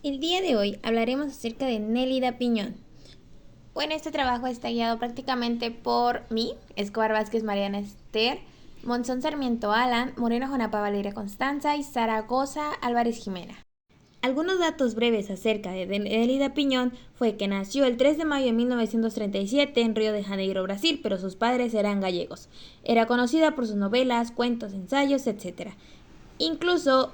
El día de hoy hablaremos acerca de Nélida Piñón. Bueno, este trabajo está guiado prácticamente por mí, Escobar Vázquez, Mariana Esther, Monzón Sarmiento Alan, Moreno Jonapa Valeria Constanza y Zaragoza Álvarez Jimena. Algunos datos breves acerca de Nélida Piñón fue que nació el 3 de mayo de 1937 en Río de Janeiro, Brasil, pero sus padres eran gallegos. Era conocida por sus novelas, cuentos, ensayos, etc. Incluso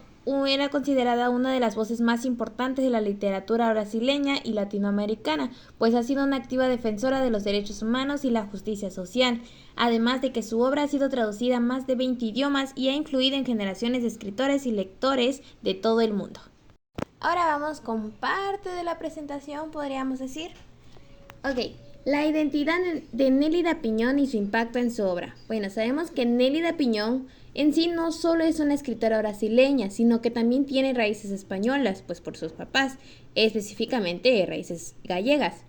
era considerada una de las voces más importantes de la literatura brasileña y latinoamericana, pues ha sido una activa defensora de los derechos humanos y la justicia social, además de que su obra ha sido traducida a más de 20 idiomas y ha influido en generaciones de escritores y lectores de todo el mundo. Ahora vamos con parte de la presentación, podríamos decir. Ok, la identidad de Nélida Piñón y su impacto en su obra. Bueno, sabemos que Nélida Piñón en sí no solo es una escritora brasileña, sino que también tiene raíces españolas, pues por sus papás, específicamente raíces gallegas.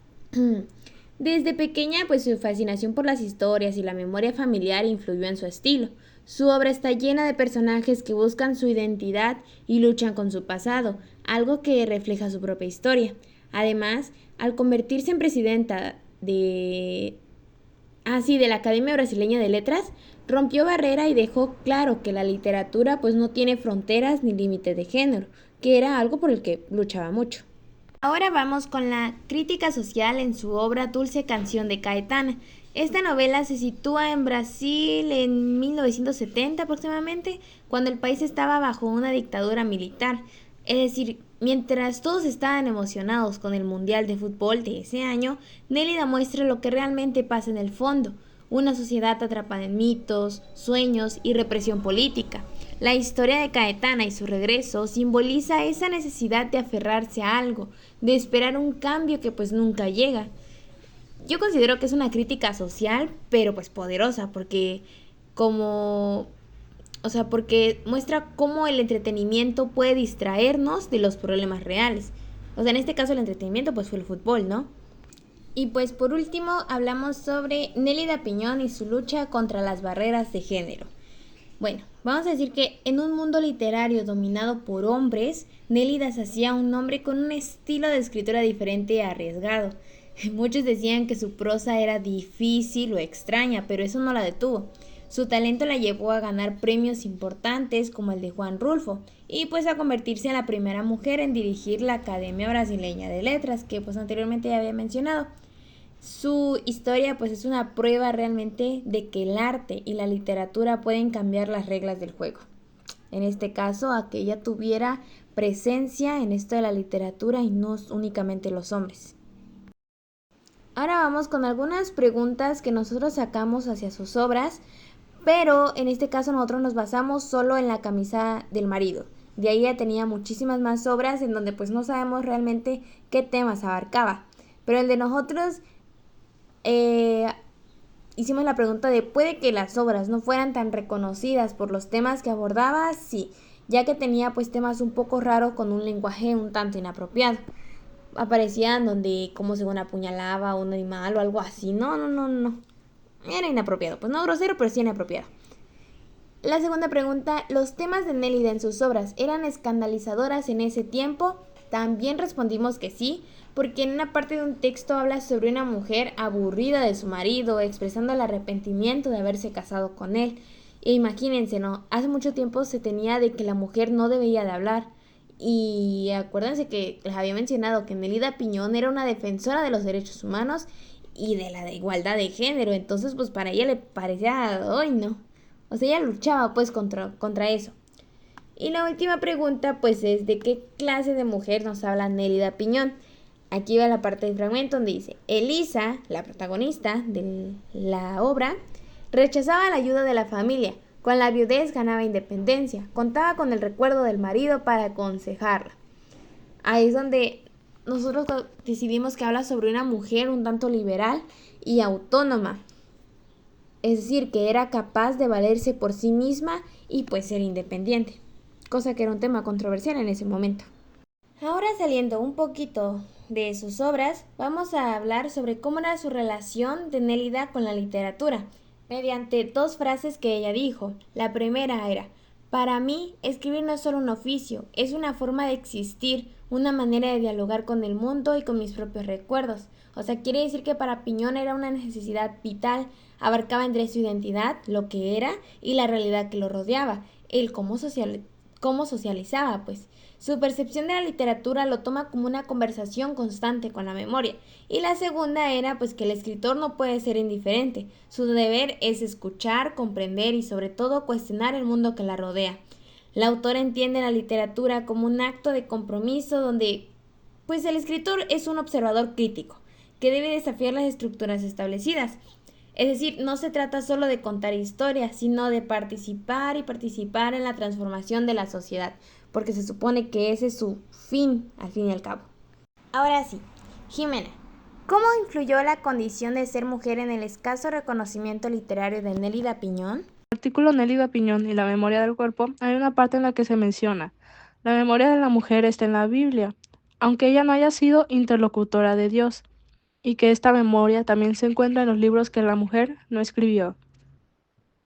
Desde pequeña, pues su fascinación por las historias y la memoria familiar influyó en su estilo. Su obra está llena de personajes que buscan su identidad y luchan con su pasado, algo que refleja su propia historia. Además, al convertirse en presidenta de la Academia Brasileña de Letras, rompió barrera y dejó claro que la literatura pues no tiene fronteras ni límites de género, que era algo por el que luchaba mucho. Ahora vamos con la crítica social en su obra Dulce Canción de Caetana. Esta novela se sitúa en Brasil en 1970 aproximadamente, cuando el país estaba bajo una dictadura militar. Es decir, mientras todos estaban emocionados con el Mundial de Fútbol de ese año, Nélida muestra lo que realmente pasa en el fondo, una sociedad atrapada en mitos, sueños y represión política. La historia de Caetana y su regreso simboliza esa necesidad de aferrarse a algo, de esperar un cambio que pues nunca llega. Yo considero que es una crítica social, pero pues poderosa, porque como porque muestra cómo el entretenimiento puede distraernos de los problemas reales. O sea, en este caso el entretenimiento pues fue el fútbol, ¿no? Y pues por último hablamos sobre Nélida Piñón y su lucha contra las barreras de género. Bueno, vamos a decir que en un mundo literario dominado por hombres, Nélida se hacía un nombre con un estilo de escritura diferente y arriesgado. Muchos decían que su prosa era difícil o extraña, pero eso no la detuvo. Su talento la llevó a ganar premios importantes como el de Juan Rulfo y pues a convertirse en la primera mujer en dirigir la Academia Brasileña de Letras, que pues anteriormente ya había mencionado. Su historia pues es una prueba realmente de que el arte y la literatura pueden cambiar las reglas del juego. En este caso, a que ella tuviera presencia en esto de la literatura y no únicamente los hombres. Ahora vamos con algunas preguntas que nosotros sacamos hacia sus obras, pero en este caso nosotros nos basamos solo en la camisa del marido. De ahí ya tenía muchísimas más obras en donde pues no sabemos realmente qué temas abarcaba. Pero el de nosotros eh, hicimos la pregunta de ¿puede que las obras no fueran tan reconocidas por los temas que abordaba? Sí, ya que tenía pues temas un poco raros con un lenguaje un tanto inapropiado. Aparecían donde como se apuñalaba a un animal o algo así. No. Era inapropiado. Pues no grosero, pero sí inapropiado. La segunda pregunta, ¿los temas de Nélida en sus obras eran escandalizadoras en ese tiempo? También respondimos que sí, porque en una parte de un texto habla sobre una mujer aburrida de su marido, expresando el arrepentimiento de haberse casado con él. E imagínense, ¿no? Hace mucho tiempo se tenía de que la mujer no debía de hablar. Y acuérdense que les había mencionado que Nélida Piñón era una defensora de los derechos humanos y de la de igualdad de género. Entonces, pues para ella le parecía, ¡ay no! O sea, ella luchaba pues contra eso. Y la última pregunta pues es ¿de qué clase de mujer nos habla Nélida Piñón? Aquí va la parte del fragmento donde dice, Elisa, la protagonista de la obra, rechazaba la ayuda de la familia. Con la viudez ganaba independencia. Contaba con el recuerdo del marido para aconsejarla. Ahí es donde nosotros decidimos que habla sobre una mujer un tanto liberal y autónoma. Es decir, que era capaz de valerse por sí misma y pues ser independiente, cosa que era un tema controversial en ese momento. Ahora saliendo un poquito de sus obras, vamos a hablar sobre cómo era su relación de Nélida con la literatura, mediante dos frases que ella dijo. La primera era, Para mí, escribir no es solo un oficio, es una forma de existir, una manera de dialogar con el mundo y con mis propios recuerdos. O sea, quiere decir que para Piñón era una necesidad vital, abarcaba entre su identidad, lo que era, y la realidad que lo rodeaba, el cómo socializaba, pues. Su percepción de la literatura lo toma como una conversación constante con la memoria. Y la segunda era pues que el escritor no puede ser indiferente. Su deber es escuchar, comprender y sobre todo cuestionar el mundo que la rodea. La autora entiende la literatura como un acto de compromiso donde pues el escritor es un observador crítico que debe desafiar las estructuras establecidas. Es decir, no se trata solo de contar historias, sino de participar y participar en la transformación de la sociedad, porque se supone que ese es su fin, al fin y al cabo. Ahora sí, Jimena, ¿cómo influyó la condición de ser mujer en el escaso reconocimiento literario de Nélida Piñón? El artículo Nélida Piñón y la memoria del cuerpo, hay una parte en la que se menciona: la memoria de la mujer está en la Biblia, aunque ella no haya sido interlocutora de Dios, y que esta memoria también se encuentra en los libros que la mujer no escribió.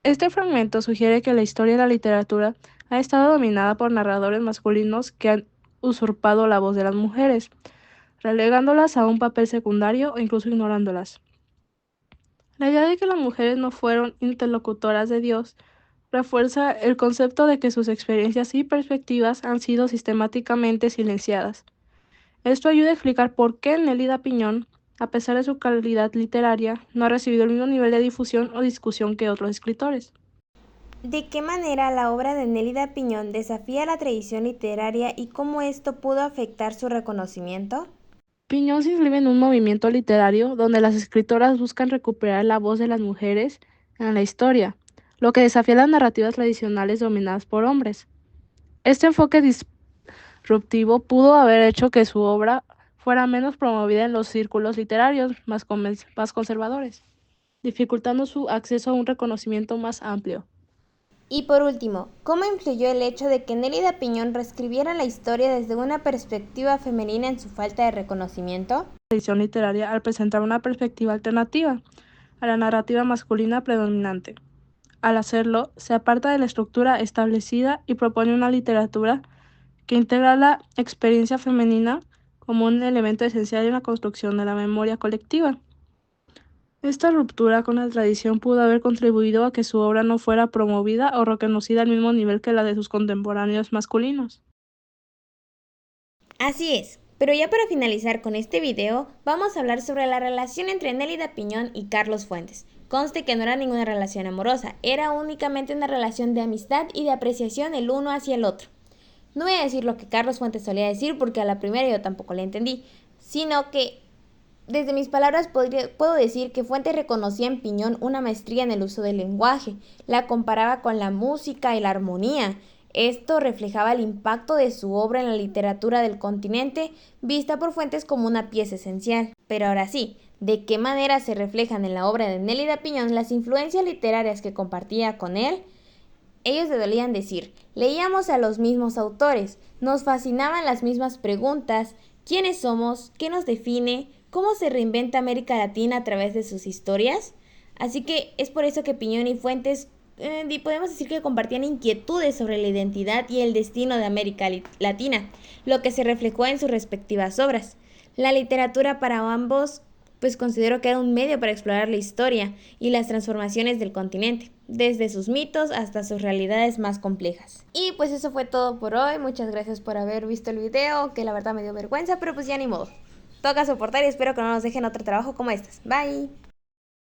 Este fragmento sugiere que la historia de la literatura ha estado dominada por narradores masculinos que han usurpado la voz de las mujeres, relegándolas a un papel secundario o incluso ignorándolas. La idea de que las mujeres no fueron interlocutoras de Dios refuerza el concepto de que sus experiencias y perspectivas han sido sistemáticamente silenciadas. Esto ayuda a explicar por qué Nélida Piñón, a pesar de su calidad literaria, no ha recibido el mismo nivel de difusión o discusión que otros escritores. ¿De qué manera la obra de Nélida Piñón desafía la tradición literaria y cómo esto pudo afectar su reconocimiento? Piñón se inscribe en un movimiento literario donde las escritoras buscan recuperar la voz de las mujeres en la historia, lo que desafía las narrativas tradicionales dominadas por hombres. Este enfoque disruptivo pudo haber hecho que su obra fuera menos promovida en los círculos literarios más conservadores, dificultando su acceso a un reconocimiento más amplio. Y por último, ¿cómo influyó el hecho de que Nélida Piñón reescribiera la historia desde una perspectiva femenina en su falta de reconocimiento? La edición literaria al presentar una perspectiva alternativa a la narrativa masculina predominante. Al hacerlo, se aparta de la estructura establecida y propone una literatura que integra la experiencia femenina como un elemento esencial en la construcción de la memoria colectiva. Esta ruptura con la tradición pudo haber contribuido a que su obra no fuera promovida o reconocida al mismo nivel que la de sus contemporáneos masculinos. Así es, pero ya para finalizar con este video, vamos a hablar sobre la relación entre Nélida Piñón y Carlos Fuentes. Conste que no era ninguna relación amorosa, era únicamente una relación de amistad y de apreciación el uno hacia el otro. No voy a decir lo que Carlos Fuentes solía decir porque a la primera yo tampoco le entendí, sino que desde mis palabras puedo decir que Fuentes reconocía en Piñón una maestría en el uso del lenguaje, la comparaba con la música y la armonía. Esto reflejaba el impacto de su obra en la literatura del continente, vista por Fuentes como una pieza esencial. Pero ahora sí, ¿de qué manera se reflejan en la obra de Nélida Piñón las influencias literarias que compartía con él? Ellos se solían decir, leíamos a los mismos autores, nos fascinaban las mismas preguntas: ¿quiénes somos? ¿Qué nos define? ¿Cómo se reinventa América Latina a través de sus historias? Así que es por eso que Piñón y Fuentes podemos decir que compartían inquietudes sobre la identidad y el destino de América Latina, lo que se reflejó en sus respectivas obras. La literatura para ambos pues considero que era un medio para explorar la historia y las transformaciones del continente, desde sus mitos hasta sus realidades más complejas. Y pues eso fue todo por hoy, muchas gracias por haber visto el video, que la verdad me dio vergüenza, pero pues ya ni modo. Toca soportar y espero que no nos dejen otro trabajo como este. Bye.